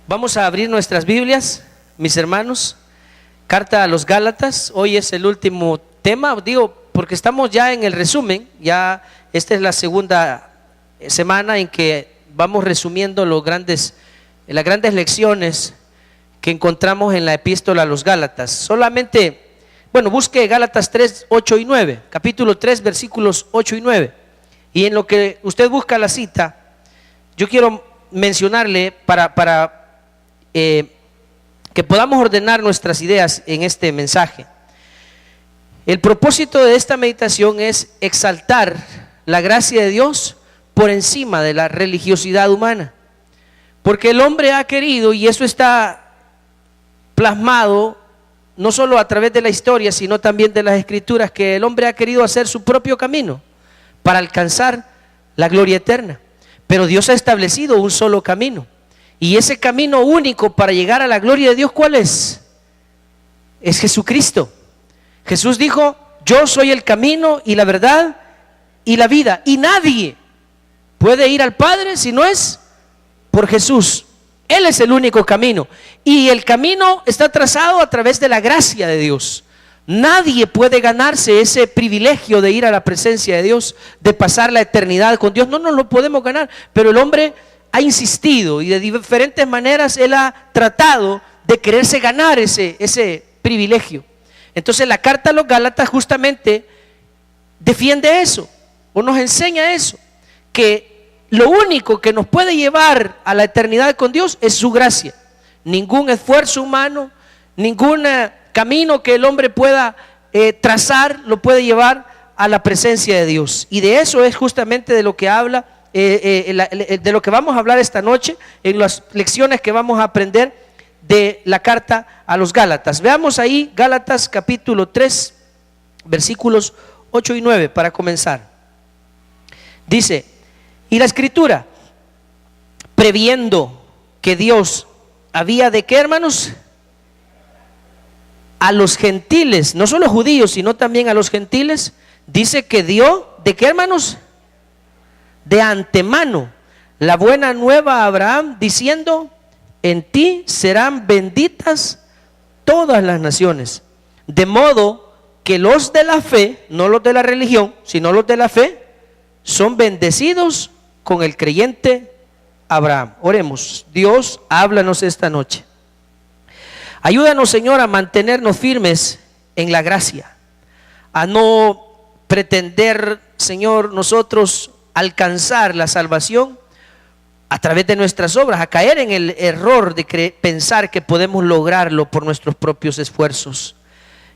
Vamos a abrir nuestras Biblias, mis hermanos. Carta a los Gálatas. Hoy es el último tema, digo, porque estamos ya en el resumen. Ya esta es la segunda semana en que vamos resumiendo las grandes lecciones que encontramos en la epístola a los Gálatas. Solamente, busque Gálatas 3, 8 y 9, capítulo 3, versículos 8 y 9. Y en lo que usted busca la cita, yo quiero mencionarle para que podamos ordenar nuestras ideas en este mensaje. El propósito de esta meditación es exaltar la gracia de Dios por encima de la religiosidad humana, porque el hombre ha querido, y eso está plasmado no solo a través de la historia, sino también de las escrituras, que el hombre ha querido hacer su propio camino para alcanzar la gloria eterna. Pero Dios ha establecido un solo camino, y ese camino único para llegar a la gloria de Dios, ¿cuál es? Es Jesucristo. Jesús dijo: yo soy el camino y la verdad y la vida, y nadie puede ir al Padre si no es por Jesús. Él es el único camino, y el camino está trazado a través de la gracia de Dios. Nadie puede ganarse ese privilegio de ir a la presencia de Dios, de pasar la eternidad con Dios. No nos lo podemos ganar, pero el hombre ha insistido, y de diferentes maneras él ha tratado de quererse ganar ese privilegio. Entonces la carta a los Gálatas justamente defiende eso, o nos enseña eso, que lo único que nos puede llevar a la eternidad con Dios es su gracia. Ningún esfuerzo humano, ningún camino que el hombre pueda trazar lo puede llevar a la presencia de Dios. Y de eso es justamente de lo que habla, de lo que vamos a hablar esta noche, en las lecciones que vamos a aprender de la carta a los Gálatas. Veamos ahí Gálatas capítulo 3, versículos 8 y 9 para comenzar. Dice: y la escritura, previendo que Dios había de qué, hermanos, a los gentiles, no solo judíos, sino también a los gentiles, dice que dio de qué, hermanos, de antemano la buena nueva a Abraham, diciendo: en ti serán benditas todas las naciones. De modo que los de la fe, no los de la religión, sino los de la fe, son bendecidos con el creyente Abraham. Oremos. Dios, háblanos esta noche. Ayúdanos, Señor, a mantenernos firmes en la gracia, a no pretender, Señor, nosotros alcanzar la salvación a través de nuestras obras, a caer en el error de pensar que podemos lograrlo por nuestros propios esfuerzos.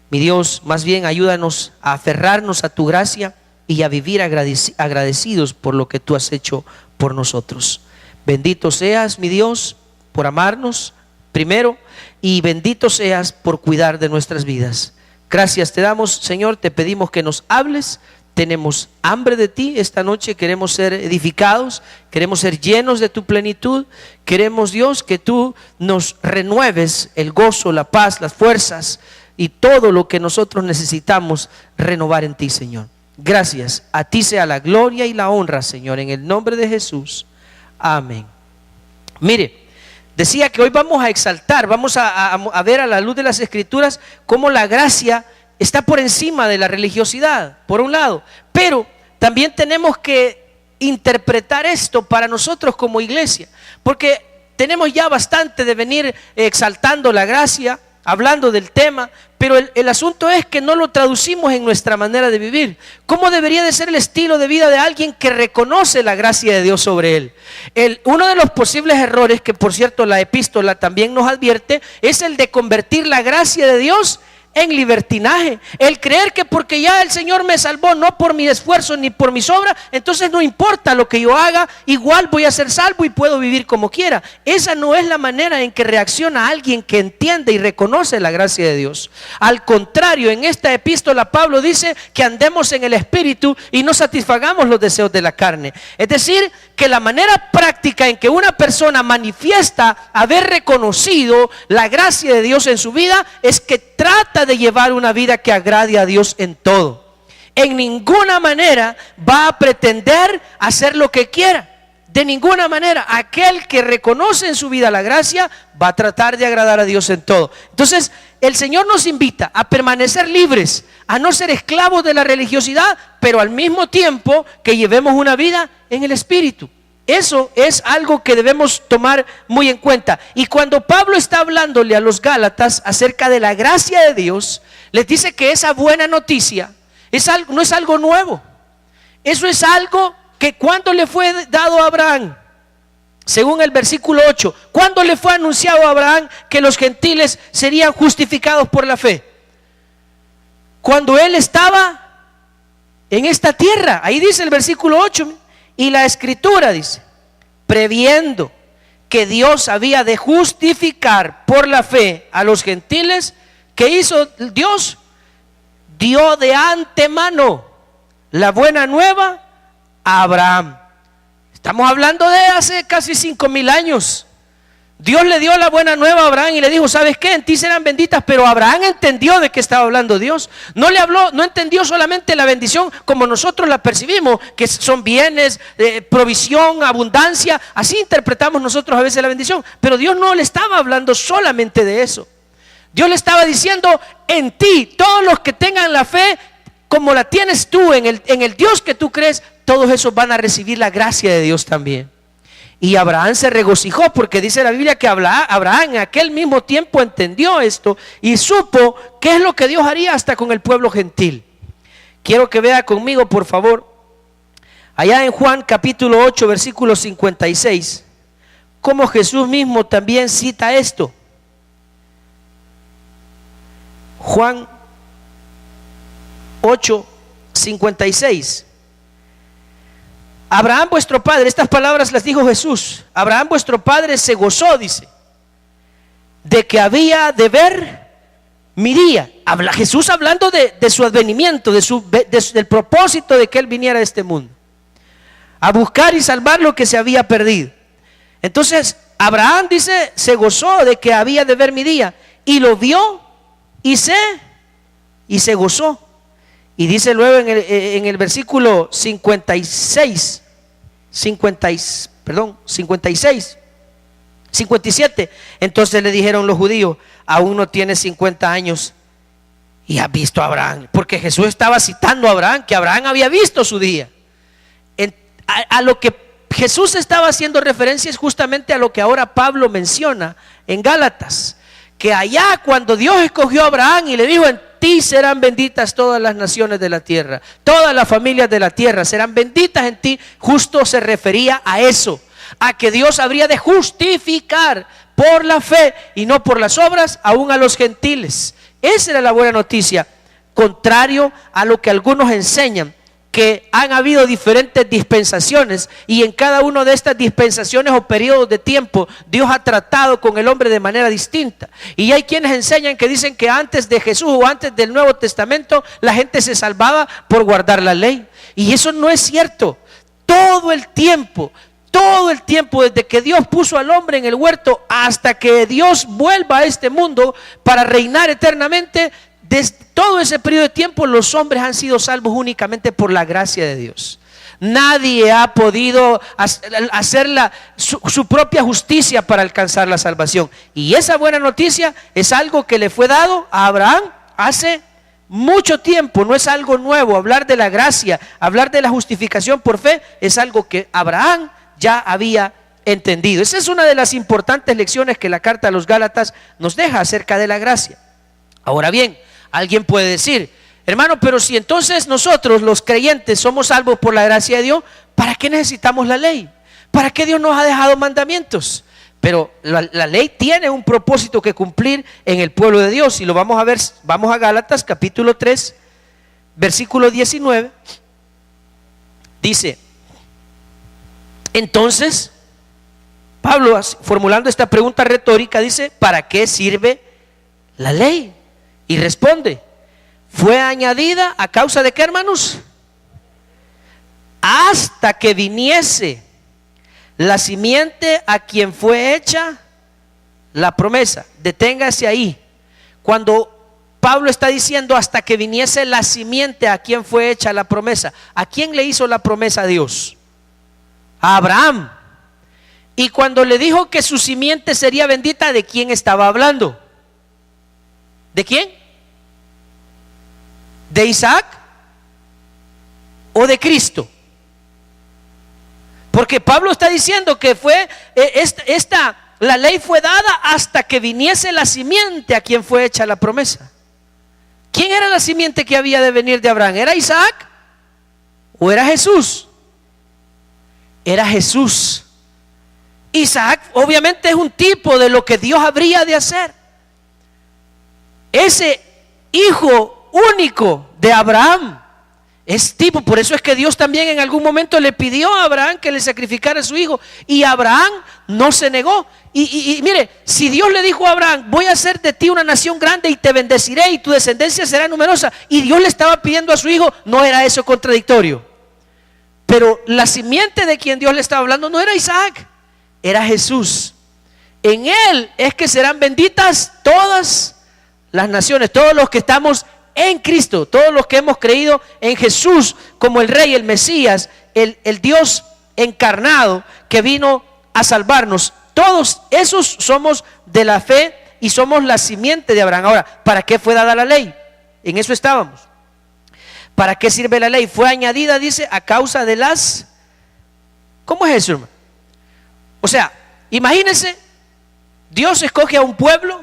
Mi Dios, más bien ayúdanos a aferrarnos a tu gracia y a vivir agradecidos por lo que tú has hecho por nosotros. Bendito seas, mi Dios, por amarnos primero, y bendito seas por cuidar de nuestras vidas. Gracias te damos, Señor, te pedimos que nos hables. Tenemos hambre de ti esta noche, queremos ser edificados, queremos ser llenos de tu plenitud. Queremos, Dios, que tú nos renueves el gozo, la paz, las fuerzas y todo lo que nosotros necesitamos renovar en ti, Señor. Gracias, a ti sea la gloria y la honra, Señor, en el nombre de Jesús. Amén. Mire, decía que hoy vamos a exaltar, vamos a ver a la luz de las escrituras cómo la gracia está por encima de la religiosidad, por un lado, pero también tenemos que interpretar esto para nosotros como iglesia, porque tenemos ya bastante de venir exaltando la gracia, hablando del tema, pero el asunto es que no lo traducimos en nuestra manera de vivir. ¿Cómo debería de ser el estilo de vida de alguien que reconoce la gracia de Dios sobre él? Uno de los posibles errores, que por cierto la epístola también nos advierte, es el de convertir la gracia de Dios en libertinaje. El creer que porque ya el Señor me salvó, no por mi esfuerzo ni por mis obras, entonces no importa lo que yo haga, igual voy a ser salvo y puedo vivir como quiera. Esa no es la manera en que reacciona alguien que entiende y reconoce la gracia de Dios. Al contrario, en esta epístola Pablo dice que andemos en el Espíritu y no satisfagamos los deseos de la carne. Es decir, que la manera práctica en que una persona manifiesta haber reconocido la gracia de Dios en su vida es que trata de llevar una vida que agrade a Dios en todo. En ninguna manera va a pretender hacer lo que quiera. De ninguna manera. Aquel que reconoce en su vida la gracia va a tratar de agradar a Dios en todo. Entonces, el Señor nos invita a permanecer libres, a no ser esclavos de la religiosidad, pero al mismo tiempo que llevemos una vida en el Espíritu. Eso es algo que debemos tomar muy en cuenta. Y cuando Pablo está hablándole a los Gálatas acerca de la gracia de Dios, les dice que esa buena noticia no es algo nuevo. Eso es algo que cuando le fue dado a Abraham, según el versículo 8, cuando le fue anunciado a Abraham que los gentiles serían justificados por la fe, cuando él estaba en esta tierra. Ahí dice el versículo 8, y la escritura dice, previendo que Dios había de justificar por la fe a los gentiles, ¿qué hizo Dios? Dio de antemano la buena nueva a Abraham. Estamos hablando de hace casi 5,000 años. Dios le dio la buena nueva a Abraham y le dijo, ¿sabes qué? En ti serán benditas. Pero Abraham entendió de qué estaba hablando Dios. No le habló, no entendió solamente la bendición como nosotros la percibimos, que son bienes, provisión, abundancia. Así interpretamos nosotros a veces la bendición. Pero Dios no le estaba hablando solamente de eso. Dios le estaba diciendo, en ti, todos los que tengan la fe como la tienes tú, en el Dios que tú crees, todos esos van a recibir la gracia de Dios también. Y Abraham se regocijó, porque dice la Biblia que Abraham en aquel mismo tiempo entendió esto y supo qué es lo que Dios haría hasta con el pueblo gentil. Quiero que vea conmigo, por favor, allá en Juan capítulo 8, versículo 56, cómo Jesús mismo también cita esto. Juan 8, 56. Abraham vuestro padre, estas palabras las dijo Jesús, Abraham vuestro padre se gozó, dice, de que había de ver mi día. Habla Jesús hablando de su advenimiento, del propósito de que él viniera a este mundo, a buscar y salvar lo que se había perdido. Entonces Abraham dice, se gozó de que había de ver mi día, y lo vio y se gozó. Y dice luego en el versículo 57, entonces le dijeron los judíos, aún no tienes 50 años y has visto a Abraham, porque Jesús estaba citando a Abraham, que Abraham había visto su día. A lo que Jesús estaba haciendo referencia es justamente a lo que ahora Pablo menciona en Gálatas, que allá cuando Dios escogió a Abraham y le dijo, en ti serán benditas todas las naciones de la tierra, todas las familias de la tierra serán benditas en ti, justo se refería a eso, a que Dios habría de justificar por la fe y no por las obras aún a los gentiles. Esa era la buena noticia, contrario a lo que algunos enseñan, que han habido diferentes dispensaciones y en cada una de estas dispensaciones o periodos de tiempo Dios ha tratado con el hombre de manera distinta. Y hay quienes enseñan que dicen que antes de Jesús o antes del Nuevo Testamento la gente se salvaba por guardar la ley, y eso no es cierto. Todo el tiempo, desde que Dios puso al hombre en el huerto hasta que Dios vuelva a este mundo para reinar eternamente, desde todo ese periodo de tiempo los hombres han sido salvos únicamente por la gracia de Dios. Nadie ha podido hacer su propia justicia para alcanzar la salvación. Y esa buena noticia es algo que le fue dado a Abraham hace mucho tiempo. No es algo nuevo. Hablar de la gracia, hablar de la justificación por fe, es algo que Abraham ya había entendido. Esa es una de las importantes lecciones que la carta a los Gálatas nos deja acerca de la gracia. Ahora bien, alguien puede decir, hermano, pero si entonces nosotros los creyentes somos salvos por la gracia de Dios, ¿para qué necesitamos la ley? ¿Para qué Dios nos ha dejado mandamientos? Pero la ley tiene un propósito que cumplir en el pueblo de Dios, y lo vamos a ver. Vamos a Gálatas capítulo 3, versículo 19. Dice, entonces Pablo, formulando esta pregunta retórica, dice, ¿para qué sirve la ley? Y responde, ¿fue añadida a causa de qué, hermanos? Hasta que viniese la simiente a quien fue hecha la promesa. Deténgase ahí. Cuando Pablo está diciendo hasta que viniese la simiente a quien fue hecha la promesa, ¿a quién le hizo la promesa a Dios? A Abraham. Y cuando le dijo que su simiente sería bendita, ¿de quién estaba hablando? ¿De quién? ¿De Isaac o de Cristo? Porque Pablo está diciendo que fue la ley fue dada hasta que viniese la simiente a quien fue hecha la promesa. ¿Quién era la simiente que había de venir de Abraham? ¿Era Isaac o era Jesús? Era Jesús. Isaac obviamente es un tipo de lo que Dios habría de hacer. Ese hijo único de Abraham es tipo, por eso es que Dios también en algún momento le pidió a Abraham que le sacrificara a su hijo, y Abraham no se negó. Y mire, si Dios le dijo a Abraham, voy a hacer de ti una nación grande y te bendeciré y tu descendencia será numerosa, y Dios le estaba pidiendo a su hijo, no era eso contradictorio. Pero la simiente de quien Dios le estaba hablando no era Isaac, era Jesús. En él es que serán benditas todas las naciones, todos los que estamos en Cristo, todos los que hemos creído en Jesús como el Rey, el Mesías, el Dios encarnado que vino a salvarnos. Todos esos somos de la fe y somos la simiente de Abraham. Ahora, ¿para qué fue dada la ley? En eso estábamos. ¿Para qué sirve la ley? Fue añadida, dice, a causa de las... ¿Cómo es eso, hermano? O sea, imagínense, Dios escoge a un pueblo,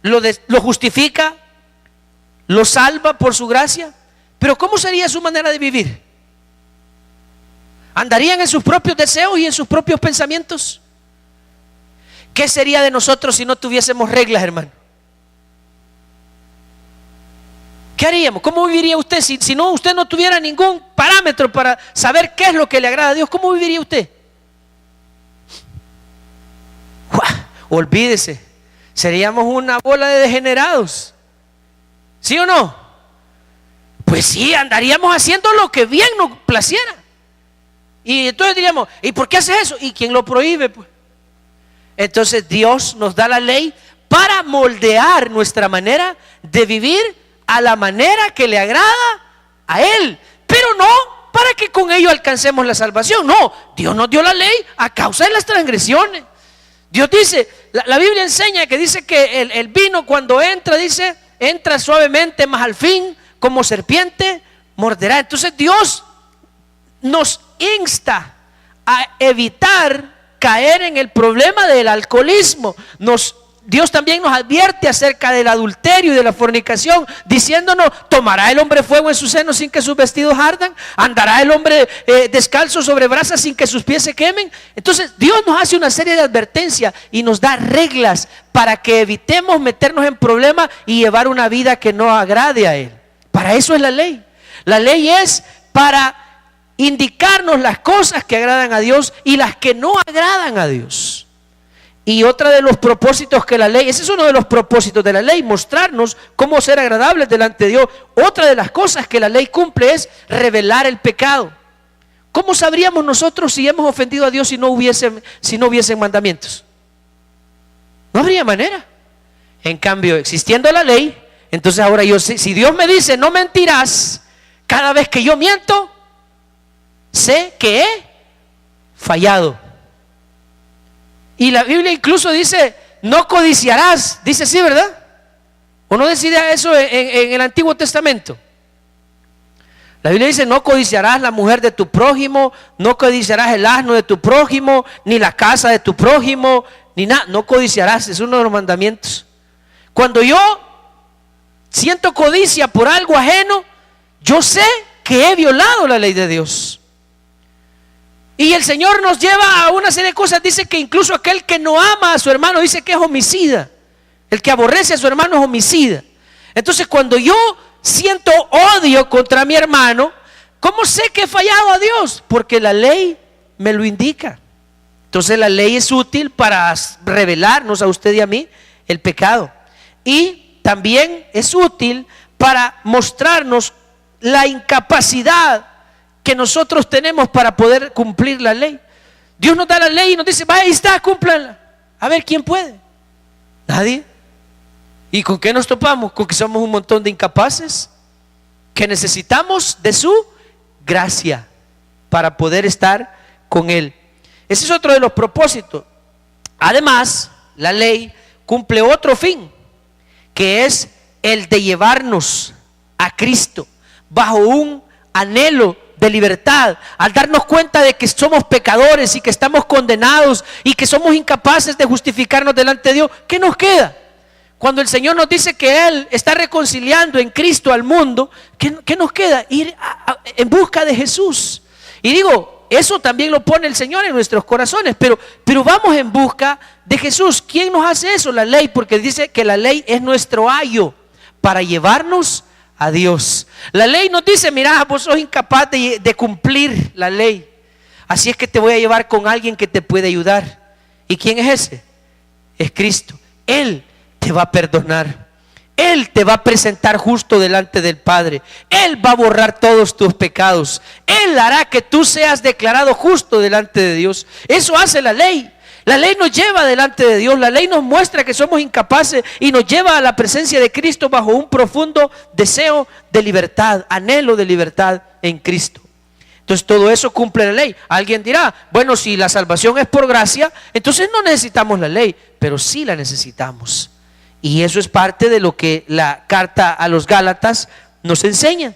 lo justifica, lo salva por su gracia, pero ¿cómo sería su manera de vivir? ¿Andarían en sus propios deseos y en sus propios pensamientos? ¿Qué sería de nosotros si no tuviésemos reglas, hermano? ¿Qué haríamos? ¿Cómo viviría usted si usted no tuviera ningún parámetro para saber qué es lo que le agrada a Dios? ¿Cómo viviría usted? Olvídese, seríamos una bola de degenerados. ¿Sí o no? Pues sí, andaríamos haciendo lo que bien nos placiera. Y entonces diríamos, ¿y por qué haces eso? ¿Y quién lo prohíbe? Pues entonces Dios nos da la ley para moldear nuestra manera de vivir a la manera que le agrada a Él, pero no para que con ello alcancemos la salvación. No, Dios nos dio la ley a causa de las transgresiones. Dios dice, la Biblia enseña que dice que el vino cuando entra, dice, entra suavemente, mas al fin como serpiente morderá. Entonces Dios nos insta a evitar caer en el problema del alcoholismo. Dios también nos advierte acerca del adulterio y de la fornicación, diciéndonos, ¿tomará el hombre fuego en su seno sin que sus vestidos ardan? ¿Andará el hombre descalzo sobre brasas sin que sus pies se quemen? Entonces Dios nos hace una serie de advertencias y nos da reglas para que evitemos meternos en problemas y llevar una vida que no agrade a Él. Para eso es la ley. La ley es para indicarnos las cosas que agradan a Dios y las que no agradan a Dios. Y otra de los propósitos que la ley, ese es uno de los propósitos de la ley, mostrarnos cómo ser agradables delante de Dios. Otra de las cosas que la ley cumple es revelar el pecado. ¿Cómo sabríamos nosotros si hemos ofendido a Dios si no hubiesen mandamientos? No habría manera. En cambio, existiendo la ley, entonces ahora si Dios me dice no mentirás, cada vez que yo miento, sé que he fallado. Y la Biblia incluso dice, no codiciarás. Dice sí, ¿verdad? ¿O no decía eso en el Antiguo Testamento? La Biblia dice, no codiciarás la mujer de tu prójimo, no codiciarás el asno de tu prójimo, ni la casa de tu prójimo, ni nada. No codiciarás, es uno de los mandamientos. Cuando yo siento codicia por algo ajeno, yo sé que he violado la ley de Dios. Y el Señor nos lleva a una serie de cosas. Dice que incluso aquel que no ama a su hermano, dice que es homicida. El que aborrece a su hermano es homicida. Entonces cuando yo siento odio contra mi hermano, ¿cómo sé que he fallado a Dios? Porque la ley me lo indica. Entonces la ley es útil para revelarnos a usted y a mí el pecado. Y también es útil para mostrarnos la incapacidad que nosotros tenemos para poder cumplir la ley. Dios nos da la ley y nos dice, vaya, ahí está, cúmplanla. A ver, ¿quién puede? Nadie. ¿Y con qué nos topamos? Con que somos un montón de incapaces, que necesitamos de su gracia para poder estar con Él. Ese es otro de los propósitos. Además, la ley cumple otro fin, que es el de llevarnos a Cristo bajo un anhelo de libertad. Al darnos cuenta de que somos pecadores y que estamos condenados y que somos incapaces de justificarnos delante de Dios, ¿qué nos queda? Cuando el Señor nos dice que Él está reconciliando en Cristo al mundo, ¿qué nos queda? Ir en busca de Jesús. Y digo, eso también lo pone el Señor en nuestros corazones, pero vamos en busca de Jesús. ¿Quién nos hace eso? La ley, porque dice que la ley es nuestro ayo para llevarnos a Dios. La ley nos dice, mira, vos sos incapaz de cumplir la ley, así es que te voy a llevar con alguien que te puede ayudar. ¿Y quién es ese? Es Cristo. Él te va a perdonar, Él te va a presentar justo delante del Padre, Él va a borrar todos tus pecados, Él hará que tú seas declarado justo delante de Dios. Eso hace la ley. La ley nos lleva delante de Dios, la ley nos muestra que somos incapaces y nos lleva a la presencia de Cristo bajo un profundo deseo de libertad, anhelo de libertad en Cristo. Entonces todo eso cumple la ley. Alguien dirá, bueno, si la salvación es por gracia, entonces no necesitamos la ley, pero sí la necesitamos. Y eso es parte de lo que la carta a los Gálatas nos enseña,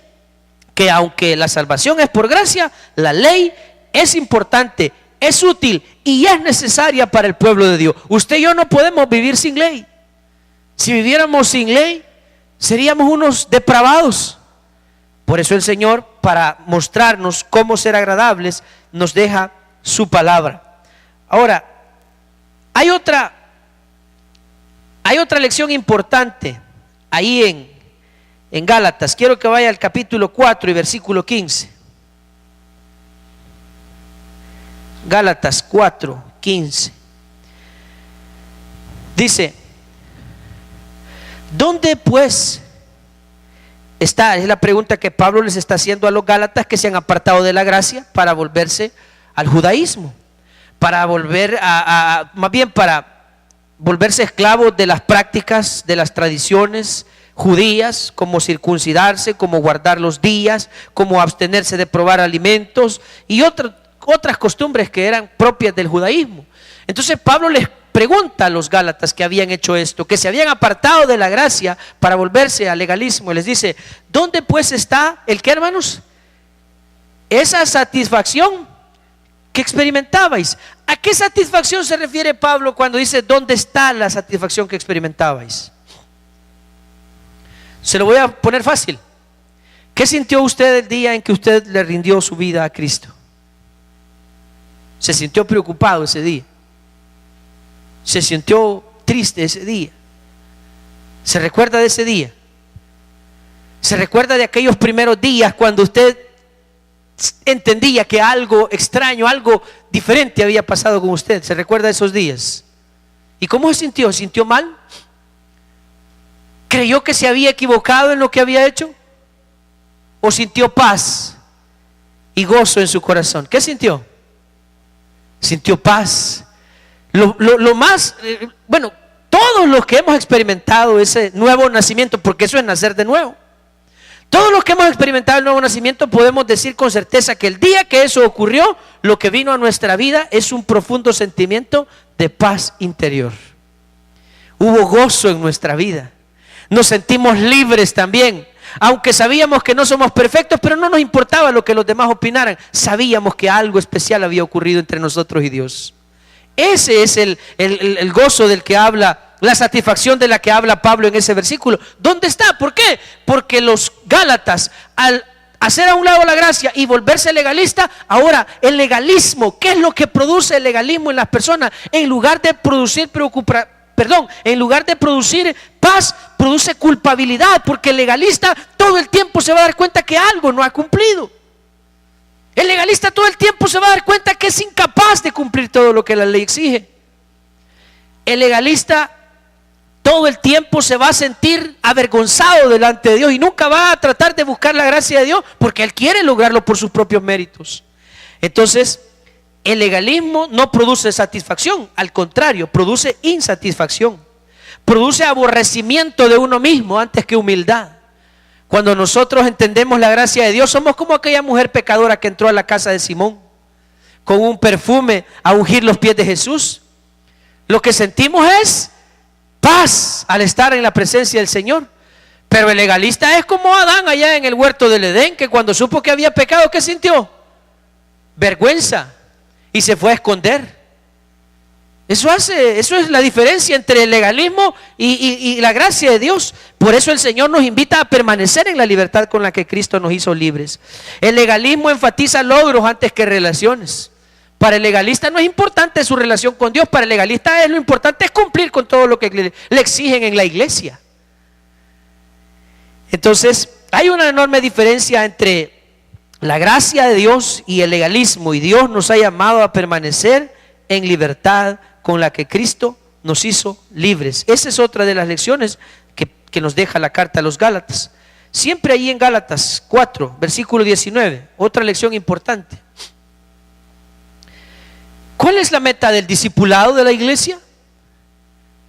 que aunque la salvación es por gracia, la ley es importante, es útil y es necesaria para el pueblo de Dios. Usted y yo no podemos vivir sin ley. Si viviéramos sin ley, seríamos unos depravados. Por eso el Señor, para mostrarnos cómo ser agradables, nos deja su palabra. Ahora, hay otra lección importante ahí en Gálatas. Quiero que vaya al capítulo 4 y versículo 15. Gálatas 4, 15. Dice, ¿dónde pues está? Es la pregunta que Pablo les está haciendo a los Gálatas que se han apartado de la gracia para volverse al judaísmo, para volver más bien para volverse esclavos de las prácticas, de las tradiciones judías, como circuncidarse, como guardar los días, como abstenerse de probar alimentos y otras costumbres que eran propias del judaísmo. Entonces Pablo les pregunta a los Gálatas que habían hecho esto, que se habían apartado de la gracia para volverse al legalismo, y les dice, ¿dónde pues está el qué, hermanos? Esa satisfacción que experimentabais. ¿A qué satisfacción se refiere Pablo cuando dice dónde está la satisfacción que experimentabais? Se lo voy a poner fácil. ¿Qué sintió usted el día en que usted le rindió su vida a Cristo? ¿Se sintió preocupado ese día? ¿Se sintió triste ese día? ¿Se recuerda de ese día? ¿Se recuerda de aquellos primeros días cuando usted entendía que algo extraño, algo diferente había pasado con usted? ¿Se recuerda de esos días? ¿Y cómo se sintió? ¿Se sintió mal? ¿Creyó que se había equivocado en lo que había hecho? ¿O sintió paz y gozo en su corazón? ¿Qué sintió? Sintió paz. Lo más, bueno, todos los que hemos experimentado ese nuevo nacimiento, porque eso es nacer de nuevo, todos los que hemos experimentado el nuevo nacimiento podemos decir con certeza que el día que eso ocurrió, lo que vino a nuestra vida es un profundo sentimiento de paz interior. Hubo gozo en nuestra vida, nos sentimos libres también, aunque sabíamos que no somos perfectos, pero no nos importaba lo que los demás opinaran, sabíamos que algo especial había ocurrido entre nosotros y Dios. Ese es el gozo del que habla, la satisfacción de la que habla Pablo en ese versículo. ¿Dónde está? ¿Por qué? Porque los Gálatas, al hacer a un lado la gracia y volverse legalista, ahora el legalismo, ¿qué es lo que produce el legalismo en las personas? En lugar de producir en lugar de producir paz, produce culpabilidad, porque el legalista todo el tiempo se va a dar cuenta que algo no ha cumplido. El legalista todo el tiempo se va a dar cuenta que es incapaz de cumplir todo lo que la ley exige. El legalista todo el tiempo se va a sentir avergonzado delante de Dios y nunca va a tratar de buscar la gracia de Dios porque él quiere lograrlo por sus propios méritos. Entonces, el legalismo no produce satisfacción, al contrario, produce insatisfacción, produce aborrecimiento de uno mismo antes que humildad. Cuando nosotros entendemos la gracia de Dios, somos como aquella mujer pecadora que entró a la casa de Simón. con un perfume a ungir los pies de Jesús. Lo que sentimos es paz al estar en la presencia del Señor. Pero el legalista es como Adán allá en el huerto del Edén, que cuando supo que había pecado, ¿qué sintió? Vergüenza, y se fue a esconder. Eso es la diferencia entre el legalismo y la gracia de Dios. Por eso el Señor nos invita a permanecer en la libertad con la que Cristo nos hizo libres. El legalismo enfatiza logros antes que relaciones. Para el legalista no es importante su relación con Dios. Para el legalista lo importante es cumplir con todo lo que le exigen en la iglesia. Entonces hay una enorme diferencia entre la gracia de Dios y el legalismo. Y Dios nos ha llamado a permanecer en libertad con la que Cristo nos hizo libres. Esa es otra de las lecciones que nos deja la carta a los Gálatas. Siempre ahí en Gálatas 4, versículo 19, otra lección importante. ¿Cuál es la meta del discipulado de la iglesia?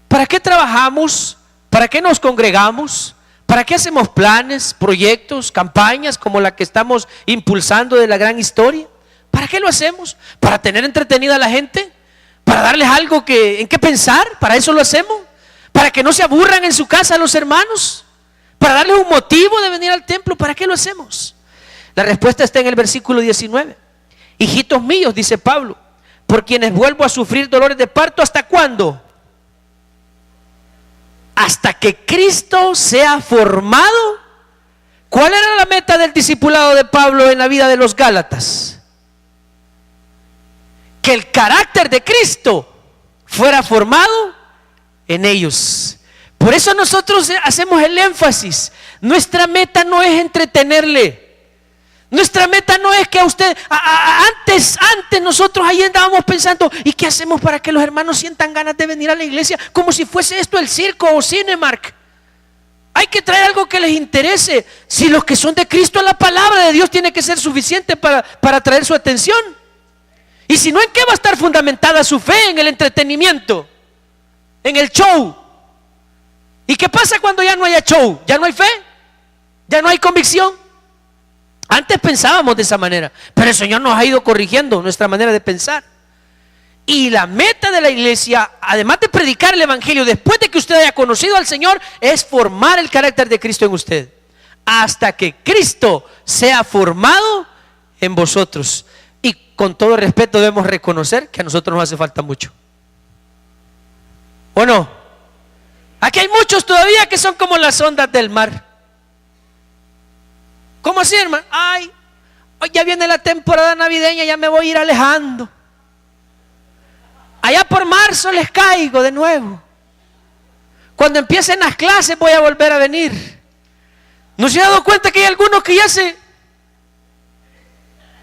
¿Para qué trabajamos? ¿Para qué nos congregamos? ¿Para qué hacemos planes, proyectos, campañas como la que estamos impulsando de la gran historia? ¿Para qué lo hacemos? ¿Para tener entretenida a la gente? ¿Para darles algo en qué pensar? ¿Para eso lo hacemos? ¿Para que no se aburran en su casa los hermanos? ¿Para darles un motivo de venir al templo? ¿Para qué lo hacemos? La respuesta está en el versículo 19. Hijitos míos, dice Pablo, por quienes vuelvo a sufrir dolores de parto, ¿hasta cuándo? Hasta que Cristo sea formado. ¿Cuál era la meta del discipulado de Pablo en la vida de los Gálatas? Que el carácter de Cristo fuera formado en ellos. Por eso nosotros hacemos el énfasis. Nuestra meta no es entretenerle. Nuestra meta no es que a usted, antes nosotros ahí andábamos pensando, ¿y qué hacemos para que los hermanos sientan ganas de venir a la iglesia? Como si fuese esto el circo o Cinemark. Hay que traer algo que les interese. Si los que son de Cristo, la palabra de Dios tiene que ser suficiente para atraer su atención. Y si no, ¿en qué va a estar fundamentada su fe? En el entretenimiento, en el show. ¿Y qué pasa cuando ya no haya show? ¿Ya no hay fe? ¿Ya no hay convicción? Antes pensábamos de esa manera, pero el Señor nos ha ido corrigiendo nuestra manera de pensar. Y la meta de la iglesia, además de predicar el evangelio, después de que usted haya conocido al Señor, es formar el carácter de Cristo en usted, hasta que Cristo sea formado en vosotros. Y con todo respeto debemos reconocer que a nosotros nos hace falta mucho, ¿o no? Aquí hay muchos todavía que son como las ondas del mar. ¿Cómo así, hermano? Ay, ya viene la temporada navideña, ya me voy a ir alejando. Allá por marzo les caigo de nuevo. Cuando empiecen las clases voy a volver a venir. ¿No se ha dado cuenta que hay algunos que ya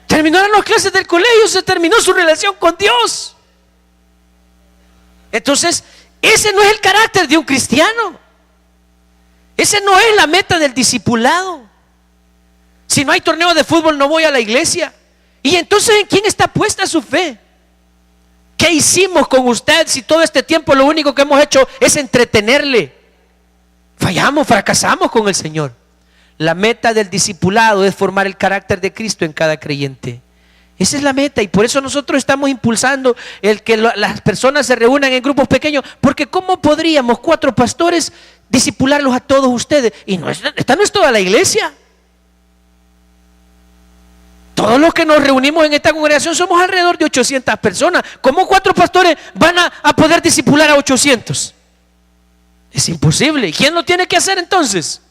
terminaron las clases del colegio, se terminó su relación con Dios? Entonces, ese no es el carácter de un cristiano. Ese no es la meta del discipulado. Si no hay torneo de fútbol, no voy a la iglesia. Y entonces, ¿en quién está puesta su fe? ¿Qué hicimos con usted si todo este tiempo lo único que hemos hecho es entretenerle? Fallamos, fracasamos con el Señor. La meta del discipulado es formar el carácter de Cristo en cada creyente. Esa es la meta, y por eso nosotros estamos impulsando el que las personas se reúnan en grupos pequeños, porque ¿cómo podríamos 4 pastores discipularlos a todos ustedes? Y esta no es toda la iglesia. Todos los que nos reunimos en esta congregación somos alrededor de 800 personas. ¿Cómo 4 pastores van a poder discipular a 800? Es imposible. ¿Y quién lo tiene que hacer entonces?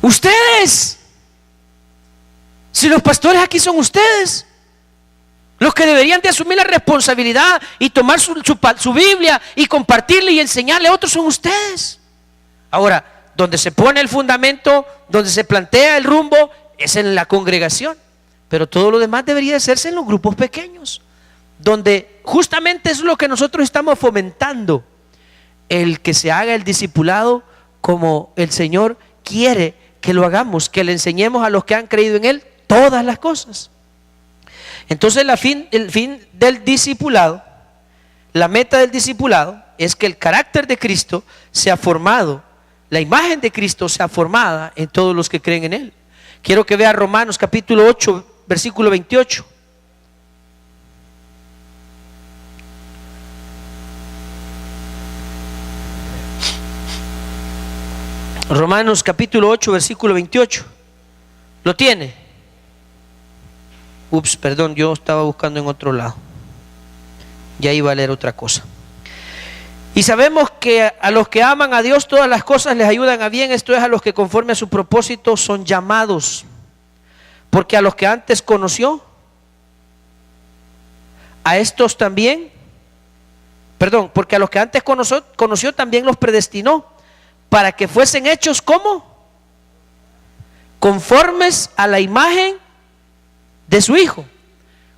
Ustedes. Si los pastores aquí son ustedes, los que deberían de asumir la responsabilidad y tomar su Biblia y compartirle y enseñarle a otros son ustedes. Ahora, donde se pone el fundamento, donde se plantea el rumbo, es en la congregación. Pero todo lo demás debería hacerse en los grupos pequeños, donde justamente es lo que nosotros estamos fomentando, el que se haga el discipulado como el Señor quiere que lo hagamos, que le enseñemos a los que han creído en Él todas las cosas. Entonces el fin del discipulado, la meta del discipulado es que el carácter de Cristo sea formado, la imagen de Cristo sea formada en todos los que creen en Él, Quiero que vea Romanos capítulo 8, versículo 28. Romanos capítulo 8, versículo 28. ¿Lo tiene? Ups, perdón, yo estaba buscando en otro lado. Ya iba a leer otra cosa. Y sabemos que a los que aman a Dios todas las cosas les ayudan a bien, esto es, a los que conforme a su propósito son llamados. Porque a los que antes conoció, a estos también, porque a los que antes conoció también los predestinó, para que fuesen hechos ¿cómo? Conformes a la imagen de su Hijo.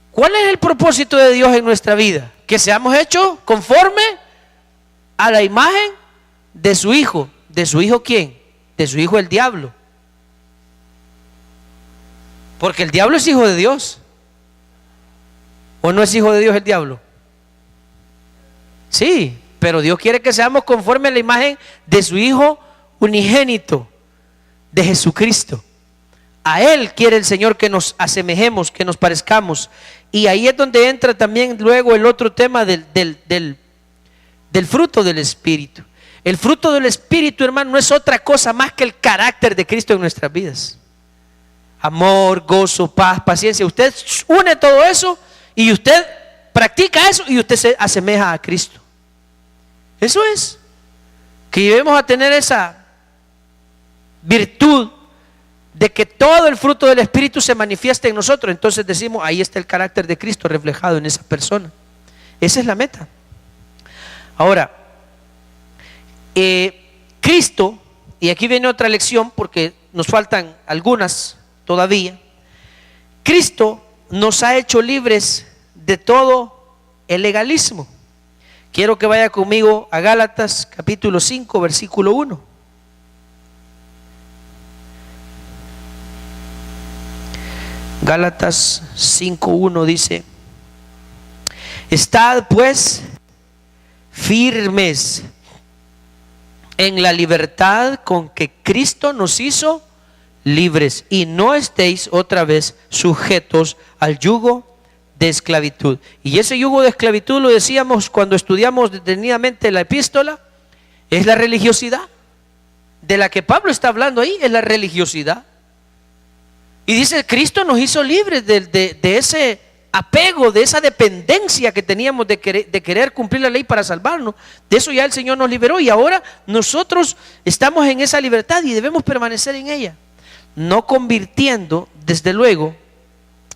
¿Cuál es el propósito de Dios en nuestra vida? Que seamos hechos conforme a la imagen de su Hijo. ¿De su Hijo quién? De su Hijo el diablo. Porque el diablo es hijo de Dios. ¿O no es hijo de Dios el diablo? Sí, pero Dios quiere que seamos conforme a la imagen de su Hijo unigénito, de Jesucristo. A Él quiere el Señor que nos asemejemos, que nos parezcamos. Y ahí es donde entra también luego el otro tema del fruto del Espíritu. El fruto del Espíritu, hermano, no es otra cosa más que el carácter de Cristo en nuestras vidas. Amor, gozo, paz, paciencia. Usted une todo eso y usted practica eso y usted se asemeja a Cristo. Eso es. Que lleguemos a tener esa virtud de que todo el fruto del Espíritu se manifieste en nosotros. Entonces decimos, ahí está el carácter de Cristo reflejado en esa persona. Esa es la meta. Ahora, Cristo, y aquí viene otra lección porque nos faltan algunas todavía. Cristo nos ha hecho libres de todo el legalismo. Quiero que vaya conmigo a Gálatas capítulo 5, versículo 1. Gálatas 5:1 dice: estad pues firmes en la libertad con que Cristo nos hizo libres, y no estéis otra vez sujetos al yugo de esclavitud. Y ese yugo de esclavitud, lo decíamos cuando estudiamos detenidamente la epístola, es la religiosidad. De la que Pablo está hablando ahí es la religiosidad. Y dice, Cristo nos hizo libres de ese apego, de esa dependencia que teníamos de querer cumplir la ley para salvarnos. De eso ya el Señor nos liberó, y ahora nosotros estamos en esa libertad y debemos permanecer en ella. No convirtiendo, desde luego,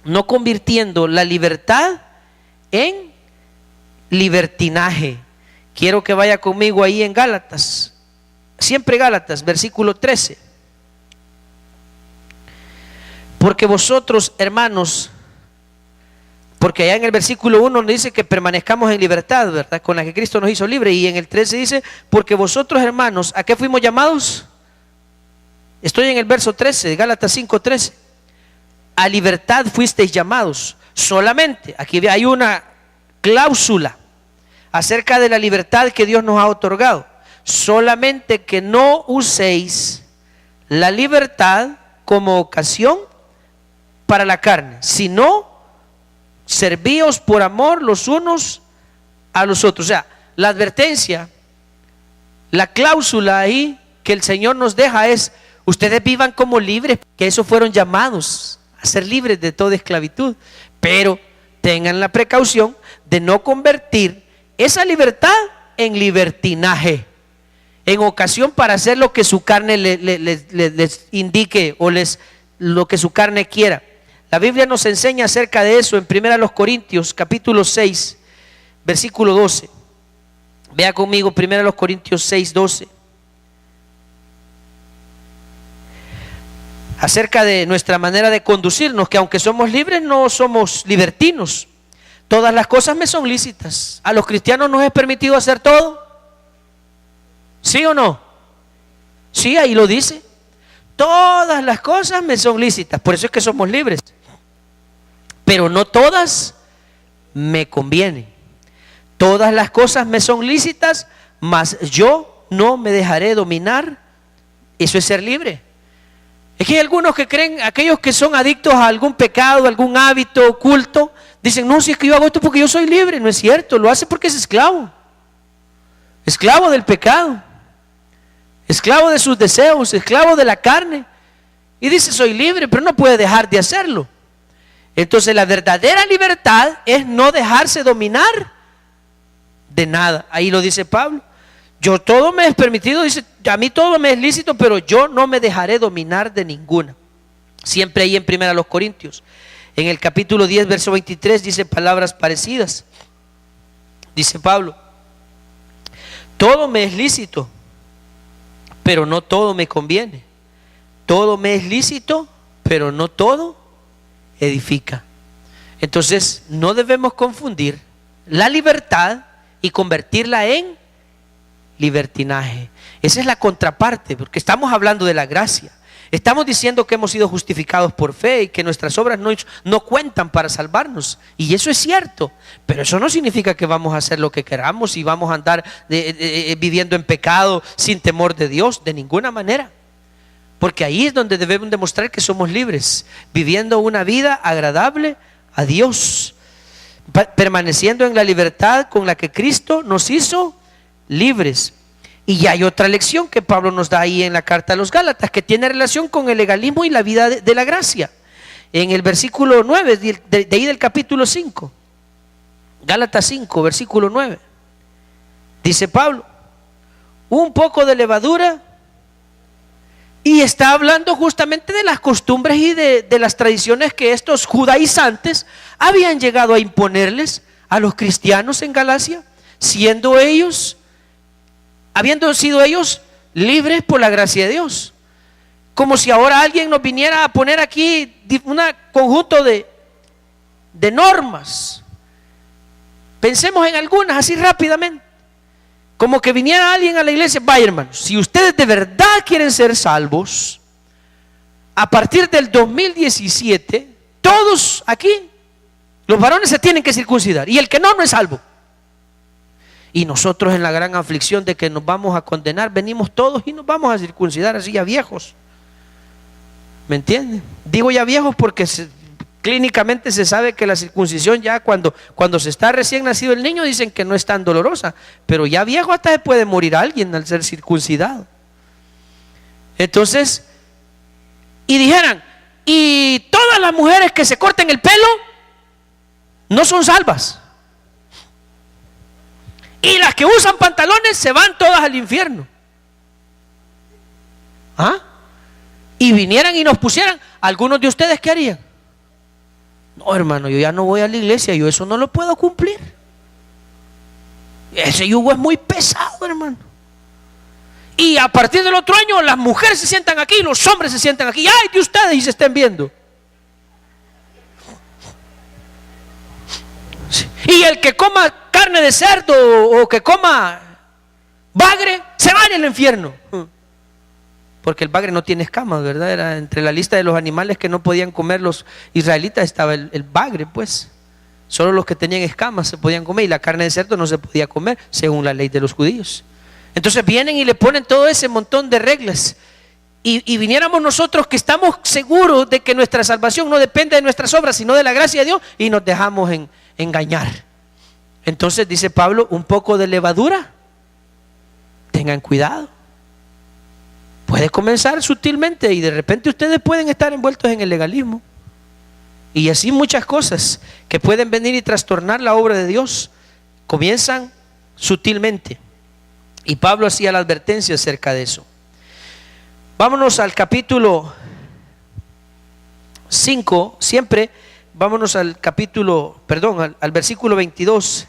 no convirtiendo la libertad en libertinaje. Quiero que vaya conmigo ahí en Gálatas, siempre Gálatas, versículo 13. Porque vosotros, hermanos, porque allá en el versículo 1 nos dice que permanezcamos en libertad, ¿verdad? Con la que Cristo nos hizo libre. Y en el 13 dice, porque vosotros, hermanos, ¿a qué fuimos llamados? Estoy en el verso 13, de Gálatas 5:13. A libertad fuisteis llamados. Solamente, aquí hay una cláusula acerca de la libertad que Dios nos ha otorgado. Solamente que no uséis la libertad como ocasión para la carne, sino servíos por amor los unos a los otros. O sea, la advertencia, la cláusula ahí que el Señor nos deja es: ustedes vivan como libres, que eso fueron llamados a ser libres de toda esclavitud, pero tengan la precaución de no convertir esa libertad en libertinaje, en ocasión para hacer lo que su carne les indique o lo que su carne quiera. La Biblia nos enseña acerca de eso en 1 Corintios capítulo 6, versículo 12. Vea conmigo 1 Corintios 6, 12. Acerca de nuestra manera de conducirnos, que aunque somos libres, no somos libertinos. Todas las cosas me son lícitas. ¿A los cristianos nos es permitido hacer todo? ¿Sí o no? Sí, ahí lo dice. Todas las cosas me son lícitas. Por eso es que somos libres. Pero no todas me convienen. Todas las cosas me son lícitas, mas yo no me dejaré dominar. Eso es ser libre. Es que hay algunos que creen, aquellos que son adictos a algún pecado, algún hábito oculto, dicen, no, si es que yo hago esto porque yo soy libre. No es cierto, lo hace porque es esclavo. Esclavo del pecado, esclavo de sus deseos, esclavo de la carne. Y dice, soy libre, pero no puede dejar de hacerlo. Entonces la verdadera libertad es no dejarse dominar de nada. Ahí lo dice Pablo. Yo todo me es permitido, dice, a mí todo me es lícito, pero yo no me dejaré dominar de ninguna. Siempre ahí en 1 Corintios, en el capítulo 10, verso 23, dice palabras parecidas. Dice Pablo, todo me es lícito, pero no todo me conviene. Todo me es lícito, pero no todo edifica. Entonces no debemos confundir la libertad y convertirla en libertinaje. Esa es la contraparte, porque estamos hablando de la gracia. Estamos diciendo que hemos sido justificados por fe y que nuestras obras no cuentan para salvarnos. Y eso es cierto, pero eso no significa que vamos a hacer lo que queramos y vamos a andar viviendo en pecado sin temor de Dios, de ninguna manera. Porque ahí es donde debemos demostrar que somos libres, viviendo una vida agradable a Dios, permaneciendo en la libertad con la que Cristo nos hizo libres. Y ya hay otra lección que Pablo nos da ahí en la carta a los Gálatas, que tiene relación con el legalismo y la vida de la gracia. En el versículo 9 de ahí del capítulo 5, Gálatas 5, versículo 9, dice Pablo, un poco de levadura. Y está hablando justamente de las costumbres y de las tradiciones que estos judaizantes habían llegado a imponerles a los cristianos en Galacia, habiendo sido ellos libres por la gracia de Dios. Como si ahora alguien nos viniera a poner aquí un conjunto de normas. Pensemos en algunas así rápidamente. Como que viniera alguien a la iglesia, vaya hermanos, si ustedes de verdad quieren ser salvos, a partir del 2017, todos aquí, los varones se tienen que circuncidar, y el que no es salvo. Y nosotros en la gran aflicción de que nos vamos a condenar, venimos todos y nos vamos a circuncidar así ya viejos. ¿Me entienden? Digo ya viejos porque clínicamente se sabe que la circuncisión ya cuando se está recién nacido el niño dicen que no es tan dolorosa, pero ya viejo hasta se puede morir alguien al ser circuncidado. Entonces, y dijeran, y todas las mujeres que se corten el pelo no son salvas, y las que usan pantalones se van todas al infierno. ¿Ah? Y vinieran y nos pusieran, algunos de ustedes, ¿qué harían? No, hermano, yo ya no voy a la iglesia, yo eso no lo puedo cumplir. Ese yugo es muy pesado, hermano. Y a partir del otro año las mujeres se sientan aquí y los hombres se sientan aquí. ¡Ay de ustedes! Y se estén viendo. Sí. Y el que coma carne de cerdo o que coma bagre se va en el infierno. Porque el bagre no tiene escamas, ¿verdad? Era entre la lista de los animales que no podían comer los israelitas estaba el bagre, pues. Solo los que tenían escamas se podían comer y la carne de cerdo no se podía comer según la ley de los judíos. Entonces vienen y le ponen todo ese montón de reglas. Y viniéramos nosotros que estamos seguros de que nuestra salvación no depende de nuestras obras, sino de la gracia de Dios, y nos dejamos engañar. Entonces dice Pablo, un poco de levadura, tengan cuidado. Puede comenzar sutilmente y de repente ustedes pueden estar envueltos en el legalismo. Y así muchas cosas que pueden venir y trastornar la obra de Dios comienzan sutilmente. Y Pablo hacía la advertencia acerca de eso. Vámonos al capítulo 5, siempre vámonos al al versículo 22.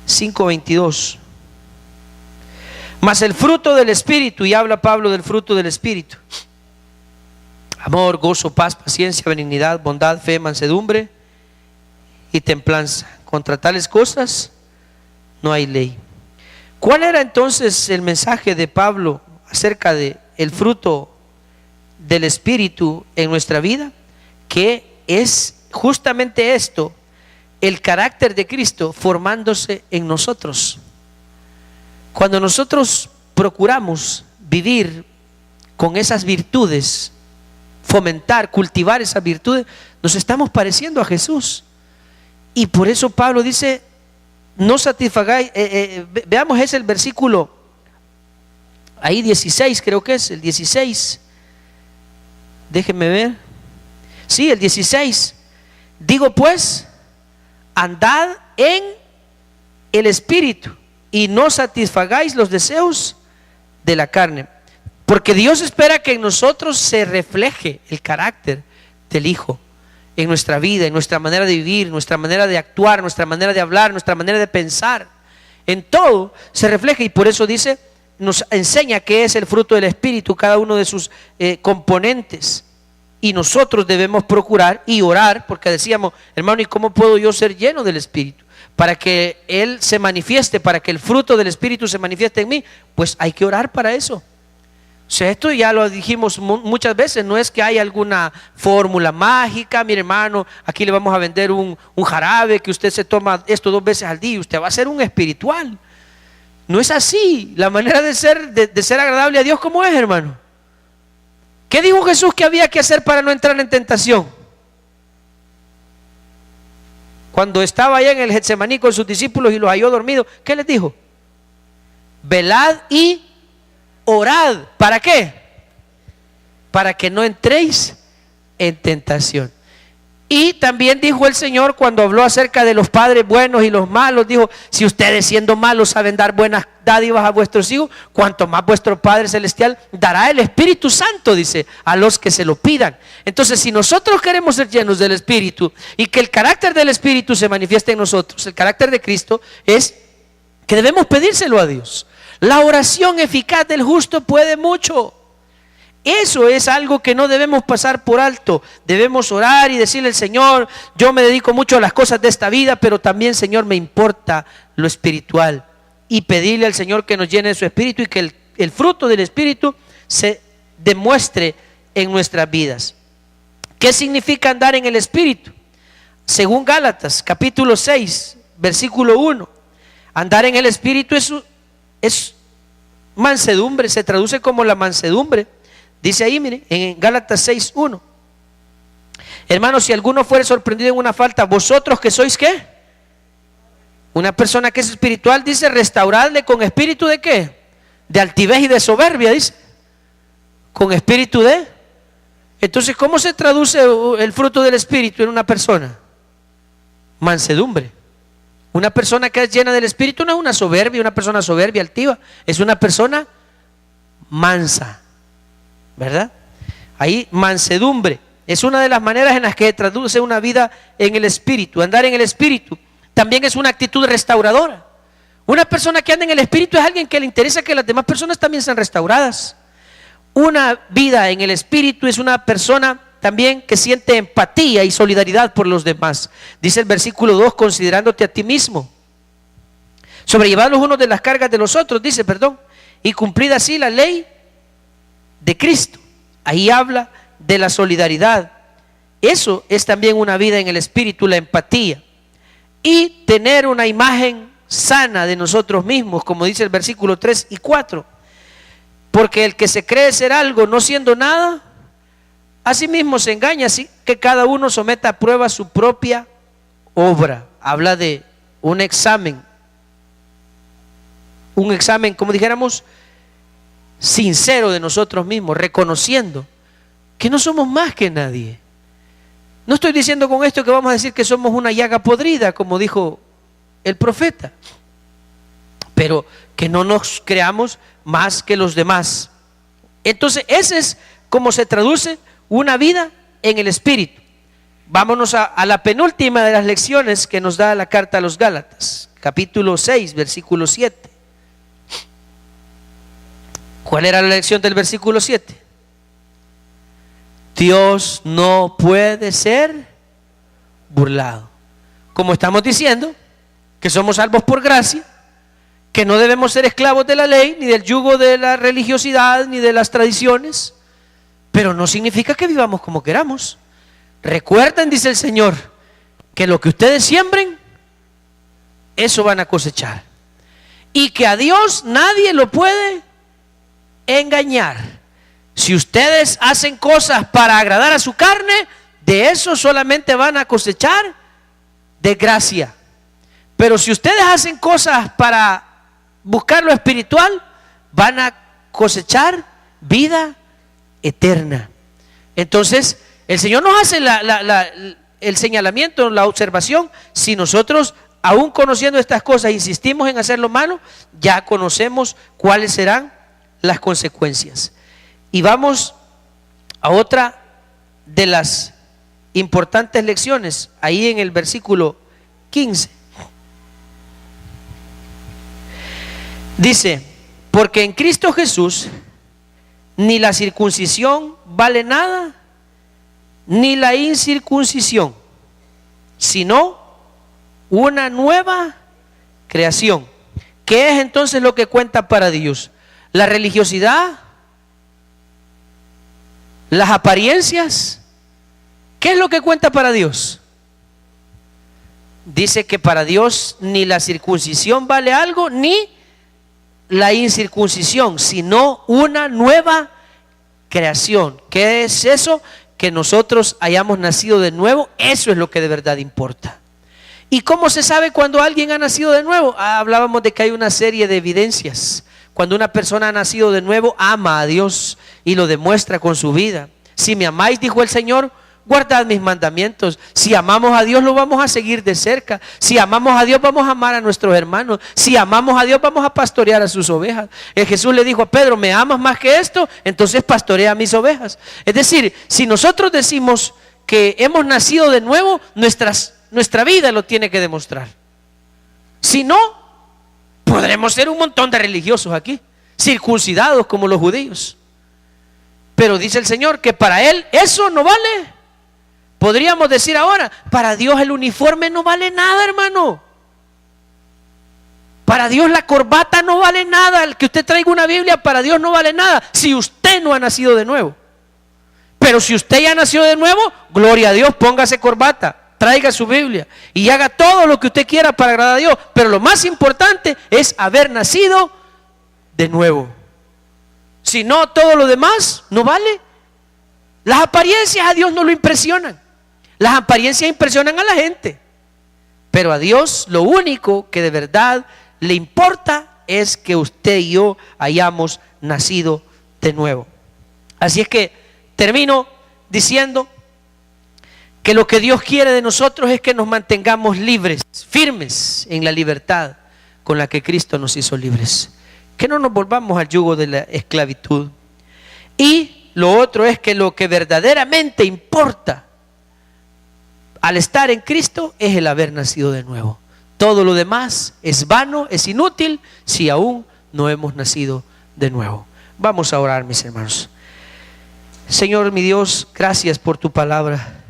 5:22. Mas el fruto del Espíritu, y habla Pablo del fruto del Espíritu: amor, gozo, paz, paciencia, benignidad, bondad, fe, mansedumbre y templanza. Contra tales cosas no hay ley. ¿Cuál era entonces el mensaje de Pablo acerca de el fruto del Espíritu en nuestra vida? Que es justamente esto, el carácter de Cristo formándose en nosotros. Cuando nosotros procuramos vivir con esas virtudes, fomentar, cultivar esas virtudes, nos estamos pareciendo a Jesús. Y por eso Pablo dice, no satisfagáis, veamos, es el versículo, ahí 16 creo que es, el 16, déjenme ver, sí, el 16, digo pues, andad en el Espíritu y no satisfagáis los deseos de la carne, porque Dios espera que en nosotros se refleje el carácter del Hijo en nuestra vida, en nuestra manera de vivir, nuestra manera de actuar, nuestra manera de hablar, nuestra manera de pensar. En todo se refleja, y por eso dice, nos enseña qué es el fruto del Espíritu, cada uno de sus componentes. Y nosotros debemos procurar y orar, porque decíamos, hermano, ¿y cómo puedo yo ser lleno del Espíritu? Para que Él se manifieste, para que el fruto del Espíritu se manifieste en mí, pues hay que orar para eso. O sea, esto ya lo dijimos muchas veces, no es que haya alguna fórmula mágica, mire hermano, aquí le vamos a vender un jarabe que usted se toma esto 2 veces al día y usted va a ser un espiritual. No es así. La manera de ser agradable a Dios, ¿cómo es, hermano? ¿Qué dijo Jesús que había que hacer para no entrar en tentación? Cuando estaba allá en el Getsemaní con sus discípulos y los halló dormidos, ¿qué les dijo? Velad y orad. ¿Para qué? Para que no entréis en tentación. Y también dijo el Señor, cuando habló acerca de los padres buenos y los malos, dijo, si ustedes siendo malos saben dar buenas dádivas a vuestros hijos, cuanto más vuestro Padre Celestial dará el Espíritu Santo, dice, a los que se lo pidan. Entonces, si nosotros queremos ser llenos del Espíritu y que el carácter del Espíritu se manifieste en nosotros, el carácter de Cristo, es que debemos pedírselo a Dios. La oración eficaz del justo puede mucho. Eso es algo que no debemos pasar por alto. Debemos orar y decirle al Señor, yo me dedico mucho a las cosas de esta vida, pero también, Señor, me importa lo espiritual. Y pedirle al Señor que nos llene de su Espíritu y que el fruto del Espíritu se demuestre en nuestras vidas. ¿Qué significa andar en el Espíritu? Según Gálatas, capítulo 6, versículo 1. Andar en el Espíritu es mansedumbre, se traduce como la mansedumbre. Dice ahí, mire, en Gálatas 6:1. Hermanos, si alguno fuere sorprendido en una falta, vosotros que sois ¿qué? Una persona que es espiritual, dice, restauradle con espíritu de ¿qué? De altivez y de soberbia, dice. Con espíritu de. Entonces, ¿cómo se traduce el fruto del Espíritu en una persona? Mansedumbre. Una persona que es llena del Espíritu no es una soberbia, una persona soberbia, altiva, es una persona mansa, ¿verdad? Ahí, mansedumbre es una de las maneras en las que traduce una vida en el Espíritu. Andar en el Espíritu también es una actitud restauradora. Una persona que anda en el Espíritu es alguien que le interesa que las demás personas también sean restauradas. Una vida en el Espíritu es una persona también que siente empatía y solidaridad por los demás. Dice el versículo 2, considerándote a ti mismo, sobrellevad los unos de las cargas de los otros, dice, y cumplid así la ley de Cristo. Ahí habla de la solidaridad. Eso es también una vida en el Espíritu, la empatía. Y tener una imagen sana de nosotros mismos, como dice el versículo 3 y 4. Porque el que se cree ser algo no siendo nada, a sí mismo se engaña, así que cada uno someta a prueba su propia obra. Habla de un examen, como dijéramos, sincero de nosotros mismos, reconociendo que no somos más que nadie. No estoy diciendo con esto que vamos a decir que somos una llaga podrida, como dijo el profeta, pero que no nos creamos más que los demás. Entonces, ese es como se traduce una vida en el Espíritu. Vámonos a la penúltima de las lecciones que nos da la carta a los Gálatas, capítulo 6, versículo 7. ¿Cuál era la lección del versículo 7? Dios no puede ser burlado. Como estamos diciendo, que somos salvos por gracia, que no debemos ser esclavos de la ley, ni del yugo de la religiosidad, ni de las tradiciones, pero no significa que vivamos como queramos. Recuerden, dice el Señor, que lo que ustedes siembren, eso van a cosechar. Y que a Dios nadie lo puede engañar. Si ustedes hacen cosas para agradar a su carne, de eso solamente van a cosechar desgracia. Pero si ustedes hacen cosas para buscar lo espiritual, van a cosechar vida eterna. Entonces, el Señor nos hace el señalamiento, la observación. Si nosotros, aún conociendo estas cosas, insistimos en hacer lo malo, ya conocemos cuáles serán las consecuencias. Y vamos a otra de las importantes lecciones, ahí en el versículo 15. Dice: porque en Cristo Jesús ni la circuncisión vale nada, ni la incircuncisión, sino una nueva creación. ¿Qué es entonces lo que cuenta para Dios? La religiosidad, las apariencias. ¿Qué es lo que cuenta para Dios? Dice que para Dios ni la circuncisión vale algo, ni la incircuncisión, sino una nueva creación. ¿Qué es eso? Que nosotros hayamos nacido de nuevo. Eso es lo que de verdad importa. ¿Y cómo se sabe cuando alguien ha nacido de nuevo? Hablábamos de que hay una serie de evidencias. Cuando una persona ha nacido de nuevo, ama a Dios y lo demuestra con su vida. Si me amáis, dijo el Señor, guardad mis mandamientos. Si amamos a Dios, lo vamos a seguir de cerca. Si amamos a Dios, vamos a amar a nuestros hermanos. Si amamos a Dios, vamos a pastorear a sus ovejas. Jesús le dijo a Pedro: ¿me amas más que esto? Entonces pastorea a mis ovejas. Es decir, si nosotros decimos que hemos nacido de nuevo, nuestra vida lo tiene que demostrar. Si no, podremos ser un montón de religiosos aquí, circuncidados como los judíos. Pero dice el Señor que para Él eso no vale. Podríamos decir ahora: para Dios el uniforme no vale nada, hermano. Para Dios la corbata no vale nada. El que usted traiga una Biblia, para Dios no vale nada si usted no ha nacido de nuevo. Pero si usted ya nació de nuevo, gloria a Dios, póngase corbata, traiga su Biblia y haga todo lo que usted quiera para agradar a Dios. Pero lo más importante es haber nacido de nuevo. Si no, todo lo demás no vale. Las apariencias a Dios no lo impresionan. Las apariencias impresionan a la gente, pero a Dios lo único que de verdad le importa es que usted y yo hayamos nacido de nuevo. Así es que termino diciendo que lo que Dios quiere de nosotros es que nos mantengamos libres, firmes en la libertad con la que Cristo nos hizo libres. Que no nos volvamos al yugo de la esclavitud. Y lo otro es que lo que verdaderamente importa al estar en Cristo es el haber nacido de nuevo. Todo lo demás es vano, es inútil si aún no hemos nacido de nuevo. Vamos a orar, mis hermanos. Señor mi Dios, gracias por tu palabra.